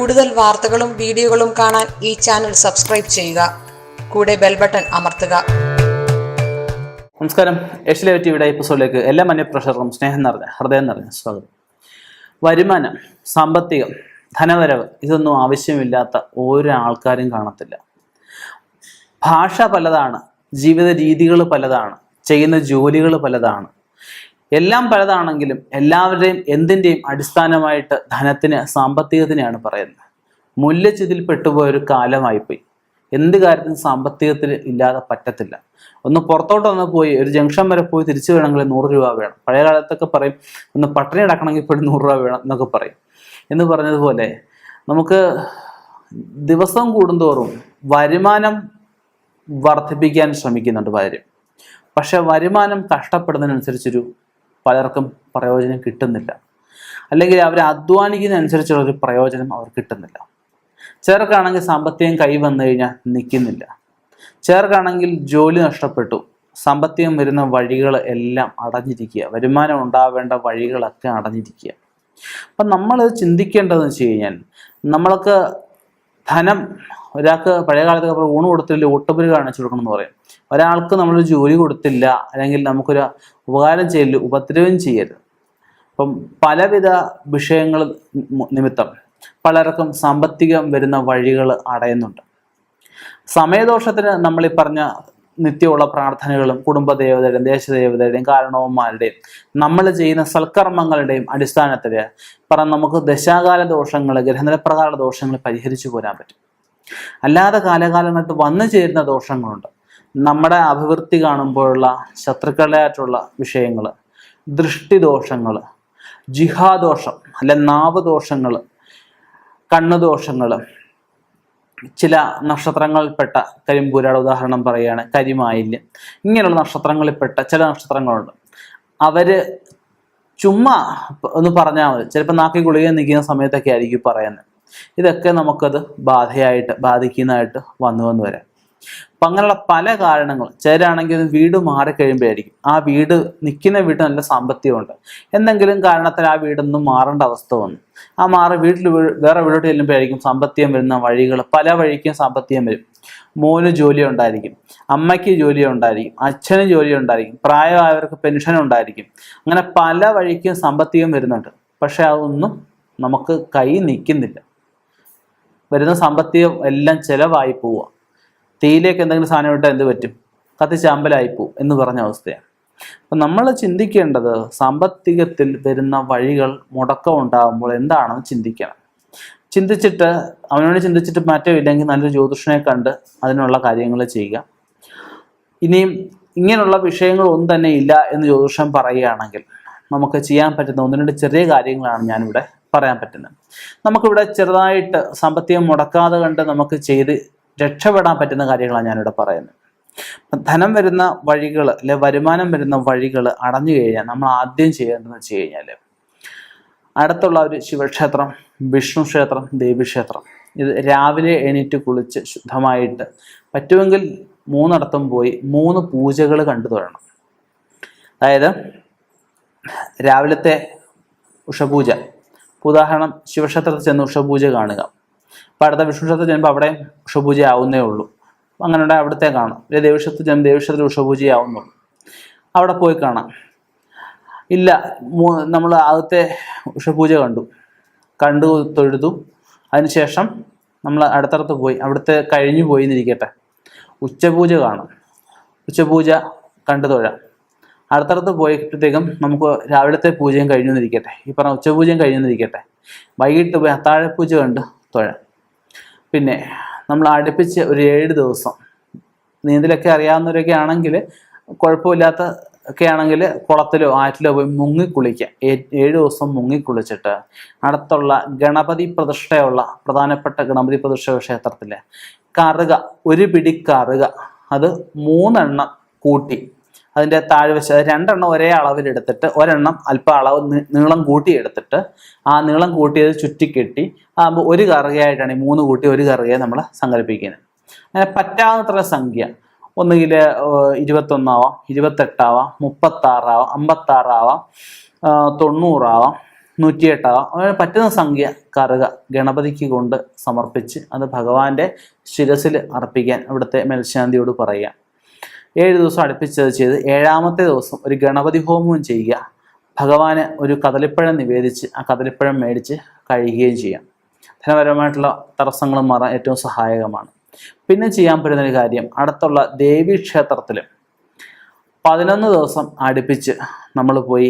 കൂടുതൽ വാർത്തകളും വീഡിയോകളും കാണാൻ ഈ ചാനൽ സബ്സ്ക്രൈബ് ചെയ്യുക. കൂടെ ബെൽ ബട്ടൺ അമർത്തുക. നമസ്കാരം. ഏഷ്യൻ ടിവിയുടെ എപ്പിസോഡിലേക്ക് എല്ലാ മാന്യപ്രേക്ഷകർക്കും ഹൃദയം നിറഞ്ഞ സ്വാഗതം. വരുമാനം, സാമ്പത്തികം, ധനവരവ് ഇതൊന്നും ആവശ്യമില്ലാത്ത ഓരോ ആൾക്കാരും കാണത്തില്ല. ഭാഷ പലതാണ്, ജീവിത രീതികൾ പലതാണ്, ചെയ്യുന്ന ജോലികൾ പലതാണ്. എല്ലാം പലതാണെങ്കിലും എല്ലാവരുടെയും എന്തിൻ്റെയും അടിസ്ഥാനമായിട്ട് ധനത്തിന്, സാമ്പത്തികത്തിനെയാണ് പറയുന്നത്. മൂല്യച്യുതിയിൽ പെട്ടുപോയൊരു കാലമായിപ്പോയി. എന്ത് കാര്യത്തിനും സാമ്പത്തികത്തിൽ ഇല്ലാതെ പറ്റത്തില്ല. ഒന്ന് പുറത്തോട്ടൊന്ന് പോയി ഒരു ജംഗ്ഷൻ വരെ പോയി തിരിച്ചു വേണമെങ്കിൽ 100 രൂപ വേണം. പഴയ കാലത്തൊക്കെ പറയും ഒന്ന് പട്ടിണി അടക്കണമെങ്കിൽ ഇപ്പോഴും 100 രൂപ വേണം എന്നൊക്കെ പറയും. എന്ന് പറഞ്ഞതുപോലെ നമുക്ക് ദിവസം കൂടുന്തോറും വരുമാനം വർദ്ധിപ്പിക്കാൻ ശ്രമിക്കുന്നുണ്ട് പലരും. പക്ഷെ വരുമാനം കഷ്ടപ്പെടുന്നതിനനുസരിച്ചൊരു പലർക്കും പ്രയോജനം കിട്ടുന്നില്ല. അല്ലെങ്കിൽ അവർ അധ്വാനിക്കുന്നതനുസരിച്ചുള്ളൊരു പ്രയോജനം അവർ കിട്ടുന്നില്ല. ചിലർക്കാണെങ്കിൽ സാമ്പത്തികം കൈ വന്നു കഴിഞ്ഞാൽ നിൽക്കുന്നില്ല. ചിലർക്കാണെങ്കിൽ ജോലി നഷ്ടപ്പെട്ടു, സാമ്പത്തികം വരുന്ന വഴികൾ എല്ലാം അടഞ്ഞിരിക്കുക, വരുമാനം ഉണ്ടാവേണ്ട വഴികളൊക്കെ അടഞ്ഞിരിക്കുക. അപ്പം നമ്മൾ ചിന്തിക്കേണ്ടതെന്ന് വെച്ച് കഴിഞ്ഞാൽ, നമ്മൾക്ക് ധനം, ഒരാൾക്ക് പഴയ കാലത്തൊക്കെ ഊണ് കൊടുത്തില്ല ഊട്ടുപുരി കാണിച്ചു കൊടുക്കണം എന്ന് പറയും. ഒരാൾക്ക് നമ്മളൊരു ജോലി കൊടുത്തില്ല, അല്ലെങ്കിൽ നമുക്കൊരു ഉപകാരം ചെയ്യരുത്, ഉപദ്രവം ചെയ്യരുത്. അപ്പം പലവിധ വിഷയങ്ങൾ നിമിത്തം പലർക്കും സാമ്പത്തികം വരുന്ന വഴികൾ അടയുന്നുണ്ട്. സമയദോഷത്തിന് നമ്മൾ ഈ പറഞ്ഞ നിത്യമുള്ള പ്രാർത്ഥനകളും കുടുംബദേവതയുടെയും ദേശദേവതയുടെയും കാരണവന്മാരുടെയും നമ്മൾ ചെയ്യുന്ന സൽക്കർമ്മങ്ങളുടെയും അടിസ്ഥാനത്തിൽ നമുക്ക് ദശാകാല ദോഷങ്ങൾ, ഗ്രഹനിലപ്രകാര ദോഷങ്ങൾ പരിഹരിച്ചു പോരാൻ പറ്റും. അല്ലാതെ കാലകാലമായിട്ട് വന്നു ചേരുന്ന ദോഷങ്ങളുണ്ട്. നമ്മുടെ അഭിവൃദ്ധി കാണുമ്പോഴുള്ള ശത്രുക്കളായിട്ടുള്ള വിഷയങ്ങൾ, ദൃഷ്ടിദോഷങ്ങൾ, ജിഹാദോഷം അല്ലെ നാവദോഷങ്ങൾ, കണ്ണുദോഷങ്ങൾ, ചില നക്ഷത്രങ്ങളിൽപ്പെട്ട കരിമ്പൂരാട് ഉദാഹരണം പറയുകയാണ്, കരിമായില്യം, ഇങ്ങനെയുള്ള നക്ഷത്രങ്ങളിൽപ്പെട്ട ചില നക്ഷത്രങ്ങളുണ്ട്. അവര് ചുമ്മാ ഒന്ന് പറഞ്ഞാൽ മതി, ചിലപ്പോൾ നാക്കി ഗുളിക നിൽക്കുന്ന സമയത്തൊക്കെ ആയിരിക്കും പറയുന്നത്. ഇതൊക്കെ നമുക്കത് ബാധിക്കുന്നതായിട്ട് വന്നു വരാം. അപ്പം അങ്ങനെയുള്ള പല കാരണങ്ങൾ. ചിലരാണെങ്കിൽ വീട് മാറിക്കഴിയുമ്പോഴായിരിക്കും, ആ വീട് നിൽക്കുന്ന വീട് നല്ല സാമ്പത്തികമുണ്ട്, എന്തെങ്കിലും കാരണത്തിൽ ആ വീടൊന്നും മാറേണ്ട അവസ്ഥ വന്നു. ആ വേറെ വീടോട്ട് ചെല്ലുമ്പോഴായിരിക്കും സാമ്പത്തികം വരുന്ന വഴികൾ. പല വഴിക്കും സാമ്പത്തികം വരും. മോന് ജോലി ഉണ്ടായിരിക്കും, അമ്മയ്ക്ക് ജോലി ഉണ്ടായിരിക്കും, അച്ഛന് ജോലി ഉണ്ടായിരിക്കും, പ്രായമായവർക്ക് പെൻഷൻ ഉണ്ടായിരിക്കും. അങ്ങനെ പല വഴിക്കും സാമ്പത്തികം വരുന്നുണ്ട്. പക്ഷെ അതൊന്നും നമുക്ക് കൈ നിൽക്കുന്നില്ല. വരുന്ന സാമ്പത്തികം എല്ലാം ചിലവായി പോവുക. തീയിലേക്ക് എന്തെങ്കിലും സാധനം ഇട്ടാൽ എന്ത് പറ്റും? കത്തിച്ചാമ്പലായി പോവും എന്ന് പറഞ്ഞ അവസ്ഥയാണ്. അപ്പം നമ്മൾ ചിന്തിക്കേണ്ടത്, സാമ്പത്തികത്തിൽ വരുന്ന വഴികൾ മുടക്കം ഉണ്ടാകുമ്പോൾ എന്താണെന്ന് ചിന്തിക്കണം. അവനോട് ചിന്തിച്ചിട്ട് മാറ്റമില്ലെങ്കിൽ നല്ലൊരു ജ്യോതിഷനെ കണ്ട് അതിനുള്ള കാര്യങ്ങൾ ചെയ്യുക. ഇനിയും ഇങ്ങനെയുള്ള വിഷയങ്ങളൊന്നും തന്നെ ഇല്ല എന്ന് ജ്യോതിഷം പറയുകയാണെങ്കിൽ നമുക്ക് ചെയ്യാൻ പറ്റുന്ന 1-2 ചെറിയ കാര്യങ്ങളാണ് ഞാനിവിടെ പറയാൻ പറ്റുന്നത്. നമുക്കിവിടെ ചെറുതായിട്ട് സാമ്പത്തികം മുടക്കാതെ കണ്ട് നമുക്ക് ചെയ്ത് രക്ഷപ്പെടാൻ പറ്റുന്ന കാര്യങ്ങളാണ് ഞാനിവിടെ പറയുന്നത്. ധനം വരുന്ന വഴികൾ അല്ലെ വരുമാനം വരുന്ന വഴികൾ അടഞ്ഞു കഴിഞ്ഞാൽ നമ്മൾ ആദ്യം ചെയ്യേണ്ടതെന്ന് വെച്ച് കഴിഞ്ഞാൽ, അടുത്തുള്ള ഒരു ശിവക്ഷേത്രം, വിഷ്ണു ക്ഷേത്രം, ദേവീക്ഷേത്രം, ഇത് രാവിലെ എണീറ്റ് കുളിച്ച് ശുദ്ധമായിട്ട് പറ്റുമെങ്കിൽ 3 പോയി 3 പൂജകൾ കണ്ടു തൊഴണം. അതായത് രാവിലത്തെ ഉഷപൂജ, ഉദാഹരണം ശിവക്ഷേത്രത്തിൽ ചെന്ന് ഉഷപൂജ കാണുക. അപ്പം അടുത്ത വിഷ്ണു ക്ഷേത്രത്തിൽ ചെല്ലുമ്പോൾ അവിടെ ഉഷപൂജ ആവുന്നേ ഉള്ളൂ, അങ്ങനെ ഉണ്ടെങ്കിൽ അവിടുത്തെ കാണാം. ഇല്ല ദേവീക്ഷേത്രത്തിൽ ചെല്ലുമ്പോൾ ദേവീക്ഷേത്രത്തിൽ ഉഷപൂജയാവുന്നുള്ളൂ, അവിടെ പോയി കാണാം. ഇല്ല നമ്മൾ ആദ്യത്തെ ഉഷപൂജ കണ്ടു തൊഴുതു, അതിനുശേഷം നമ്മൾ അടുത്തടുത്ത് പോയി അവിടുത്തെ കഴിഞ്ഞു പോയി എന്നിരിക്കട്ടെ, ഉച്ചപൂജ കാണാം, ഉച്ചപൂജ കണ്ടു തൊഴാം. അടുത്തടുത്ത് പോയപ്പോഴത്തേക്കും നമുക്ക് രാവിലത്തെ പൂജയും കഴിഞ്ഞു എന്നിരിക്കട്ടെ, ഈ പറഞ്ഞ ഉച്ചപൂജയും കഴിഞ്ഞു എന്നിരിക്കട്ടെ, വൈകിട്ട് പോയി അത്താഴപ്പൂജ കണ്ട് തൊഴാം. പിന്നെ നമ്മൾ അടുപ്പിച്ച് ഒരു 7 ദിവസം, നീന്തലൊക്കെ അറിയാവുന്നവരൊക്കെ ആണെങ്കിൽ, കുഴപ്പമില്ലാത്ത ഒക്കെ ആണെങ്കിൽ കുളത്തിലോ ആറ്റിലോ പോയി മുങ്ങിക്കുളിക്കുക. 7 ദിവസം മുങ്ങിക്കുളിച്ചിട്ട് അടുത്തുള്ള ഗണപതി പ്രതിഷ്ഠയുള്ള പ്രധാനപ്പെട്ട ഗണപതി പ്രതിഷ്ഠ ക്ഷേത്രത്തിലെ കറുക, ഒരു പിടി കറുക, അത് 3 എണ്ണം കൂട്ടി അതിൻ്റെ താഴ്വശ 2 എണ്ണം ഒരേ അളവിലെടുത്തിട്ട് 1 എണ്ണം അല്പം അളവ് നീളം കൂട്ടിയെടുത്തിട്ട് ആ നീളം കൂട്ടിയത് ചുറ്റിക്കെട്ടി ആകുമ്പോൾ ഒരു കറുകയായിട്ടാണ് ഈ 3 കൂട്ടി ഒരു കറുകയെ നമ്മൾ സങ്കല്പിക്കുന്നത്. അങ്ങനെ പറ്റാവുന്നത്ര സംഖ്യ, ഒന്നുകിൽ 21 ആവാം, 28 ആവാം, 36 ആവാം, 56 ആവാം, 90 ആവാം, 108 അങ്ങനെ പറ്റുന്ന സംഖ്യ കറുക ഗണപതിക്ക് കൊണ്ട് സമർപ്പിച്ച് അത് ഭഗവാന്റെ ശിരസിൽ അർപ്പിക്കാൻ ഇവിടുത്തെ മേൽശാന്തിയോട് പറയുക. 7 ദിവസം അടുപ്പിച്ചത് ചെയ്ത് 7ാമത്തെ ദിവസം ഒരു ഗണപതി ഹോമവും ചെയ്യുക. ഭഗവാന് ഒരു കദളിപ്പഴം നിവേദിച്ച് ആ കദളിപ്പഴം മേടിച്ച് കഴിയുകയും ചെയ്യാം. ധനപരമായിട്ടുള്ള തടസ്സങ്ങൾ മാറാൻ ഏറ്റവും സഹായകമാണ്. പിന്നെ ചെയ്യാൻ പറ്റുന്നൊരു കാര്യം, അടുത്തുള്ള ദേവീക്ഷേത്രത്തിൽ 11 ദിവസം അടുപ്പിച്ച് നമ്മൾ പോയി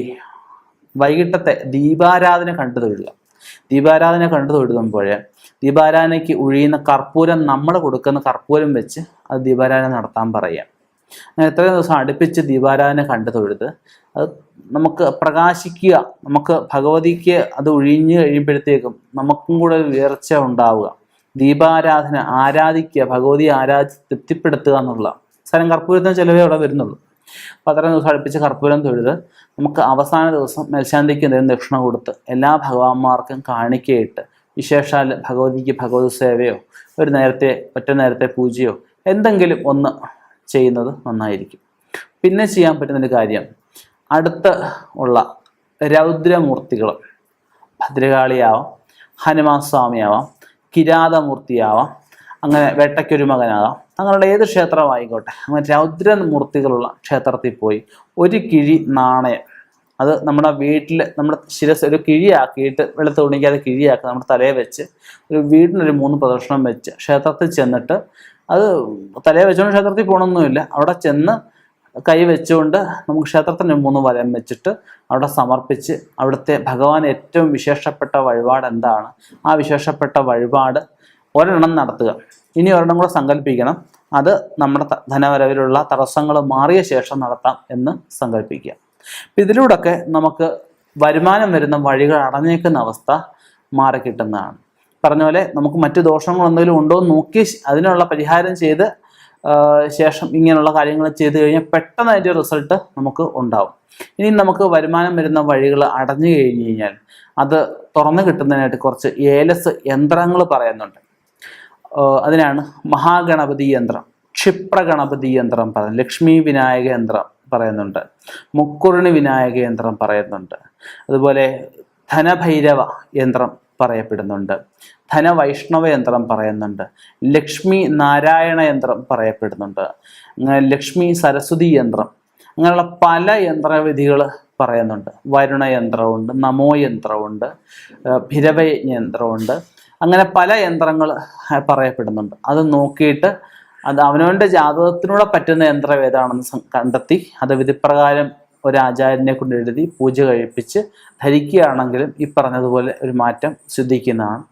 വൈകിട്ടത്തെ ദീപാരാധന കണ്ടു തൊഴുക. ദീപാരാധന കണ്ടു തൊഴുതുമ്പോൾ ദീപാരാധനയ്ക്ക് ഒഴിയുന്ന കർപ്പൂരം, നമ്മൾ കൊടുക്കുന്ന കർപ്പൂരം വെച്ച് അത് ദീപാരാധന നടത്താൻ പറയാം. അങ്ങനെ എത്രയും ദിവസം അടുപ്പിച്ച് ദീപാരാധന കണ്ടു തൊഴുത് അത് നമുക്ക് പ്രകാശിക്കുക, നമുക്ക് ഭഗവതിക്ക് അത് ഒഴിഞ്ഞു കഴിയുമ്പോഴത്തേക്കും നമുക്കും കൂടെ ഒരു ഉയർച്ച ഉണ്ടാവുക. ദീപാരാധന ആരാധിക്കുക, ഭഗവതിയെ ആരാധിച്ച് തൃപ്തിപ്പെടുത്തുക എന്നുള്ള സ്ഥലം കർപ്പൂരത്തിന് ചിലവേ അവിടെ വരുന്നുള്ളൂ. അപ്പോൾ അത്രയും ദിവസം അടുപ്പിച്ച് കർപ്പൂരം തൊഴുത് നമുക്ക് അവസാന ദിവസം മേൽശാന്തിക്ക് എന്തെങ്കിലും ദക്ഷിണ കൊടുത്ത് എല്ലാ ഭഗവാന്മാർക്കും കാണിക്കയിട്ട് വിശേഷാൽ ഭഗവതിക്ക് ഭഗവത് സേവയോ ഒറ്റ നേരത്തെ പൂജയോ എന്തെങ്കിലും ഒന്ന് ചെയ്യുന്നത് നന്നായിരിക്കും. പിന്നെ ചെയ്യാൻ പറ്റുന്നൊരു കാര്യം, അടുത്ത് ഉള്ള രൗദ്രമൂർത്തികൾ, ഭദ്രകാളിയാവാം, ഹനുമാൻ സ്വാമിയാവാം, കിരാതമൂർത്തിയാവാം, അങ്ങനെ വേട്ടയ്ക്കൊരു മകനാകാം, അങ്ങനെയുള്ള ഏത് ക്ഷേത്രമായിക്കോട്ടെ, അങ്ങനെ രൗദ്രമൂർത്തികളുള്ള ക്ഷേത്രത്തിൽ പോയി ഒരു കിഴി നാണയം, അത് നമ്മുടെ വീട്ടിൽ നമ്മുടെ ശിരസ് ഒരു കിഴിയാക്കിയിട്ട് വെളുത്ത് തുണിക്കാതെ കിഴിയാക്കി നമ്മുടെ തലയെ വെച്ച് ഒരു വീടിനൊരു 3 പ്രദക്ഷിണം വെച്ച് ക്ഷേത്രത്തിൽ ചെന്നിട്ട്, അത് തലയെ വെച്ചുകൊണ്ട് ക്ഷേത്രത്തിൽ പോകണമെന്നില്ല, അവിടെ ചെന്ന് കൈ വെച്ചുകൊണ്ട് നമുക്ക് ക്ഷേത്രത്തിന് 3 വലം വെച്ചിട്ട് അവിടെ സമർപ്പിച്ച് അവിടുത്തെ ഭഗവാൻ ഏറ്റവും വിശേഷപ്പെട്ട വഴിപാട് എന്താണ്, ആ വിശേഷപ്പെട്ട വഴിപാട് ഒരെണ്ണം നടത്തുക. ഇനി ഒരെണ്ണം കൂടെ സങ്കല്പിക്കണം, അത് നമ്മുടെ ധനവരവിലുള്ള തടസ്സങ്ങൾ മാറിയ ശേഷം നടത്താം എന്ന് സങ്കല്പിക്കുക. ഇതിലൂടെയൊക്കെ നമുക്ക് വരുമാനം വരുന്ന വഴികൾ അടഞ്ഞേക്കുന്ന അവസ്ഥ മാറിക്കിട്ടുന്നതാണ്. പറഞ്ഞ പോലെ നമുക്ക് മറ്റു ദോഷങ്ങൾ എന്തെങ്കിലും ഉണ്ടോ എന്ന് നോക്കി അതിനുള്ള പരിഹാരം ചെയ്ത് ശേഷം ഇങ്ങനെയുള്ള കാര്യങ്ങൾ ചെയ്തു കഴിഞ്ഞാൽ പെട്ടെന്ന് അതിൻ്റെ റിസൾട്ട് നമുക്ക് ഉണ്ടാവും. ഇനി നമുക്ക് വരുമാനം വരുന്ന വഴികൾ അടഞ്ഞു കഴിഞ്ഞ് കഴിഞ്ഞാൽ അത് തുറന്നു കിട്ടുന്നതിനായിട്ട് കുറച്ച് ഏലസ് യന്ത്രങ്ങൾ പറയുന്നുണ്ട്. അതിനാണ് മഹാഗണപതി യന്ത്രം, ക്ഷിപ്രഗണപതി യന്ത്രം പറയുന്നത്, ലക്ഷ്മി വിനായക യന്ത്രം പറയുന്നുണ്ട്, മുക്കുറിണി വിനായക യന്ത്രം പറയുന്നുണ്ട്, അതുപോലെ ധനഭൈരവ യന്ത്രം പറയപ്പെടുന്നുണ്ട്, ധനവൈഷ്ണവ യന്ത്രം പറയുന്നുണ്ട്, ലക്ഷ്മി നാരായണ യന്ത്രം പറയപ്പെടുന്നുണ്ട്, അങ്ങനെ ലക്ഷ്മി സരസ്വതി യന്ത്രം, അങ്ങനെയുള്ള പല യന്ത്രവിധികൾ പറയുന്നുണ്ട്. വരുണ യന്ത്രമുണ്ട്, നമോ യന്ത്രമുണ്ട്, ഭിരവയജ്ഞ യന്ത്രമുണ്ട്, അങ്ങനെ പല യന്ത്രങ്ങൾ പറയപ്പെടുന്നുണ്ട്. അത് നോക്കിയിട്ട് അത് അവനവൻ്റെ ജാതകത്തിലൂടെ പറ്റുന്ന യന്ത്രം ഏതാണെന്ന് കണ്ടെത്തി അത് വിധിപ്രകാരം ഒരു ആചാര്യനെ കൊണ്ട് എഴുതി പൂജ കഴിപ്പിച്ച് ധരിക്കുകയാണെങ്കിലും ഈ പറഞ്ഞതുപോലെ ഒരു മാറ്റം സിദ്ധിക്കുന്നതാണ്.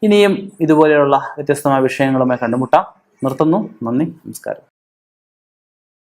ഇനിയും ഇതുപോലെയുള്ള വ്യത്യസ്തമായ വിഷയങ്ങളുമായി കണ്ടുമുട്ടാം. നിർത്തുന്നു. നന്ദി, നമസ്കാരം.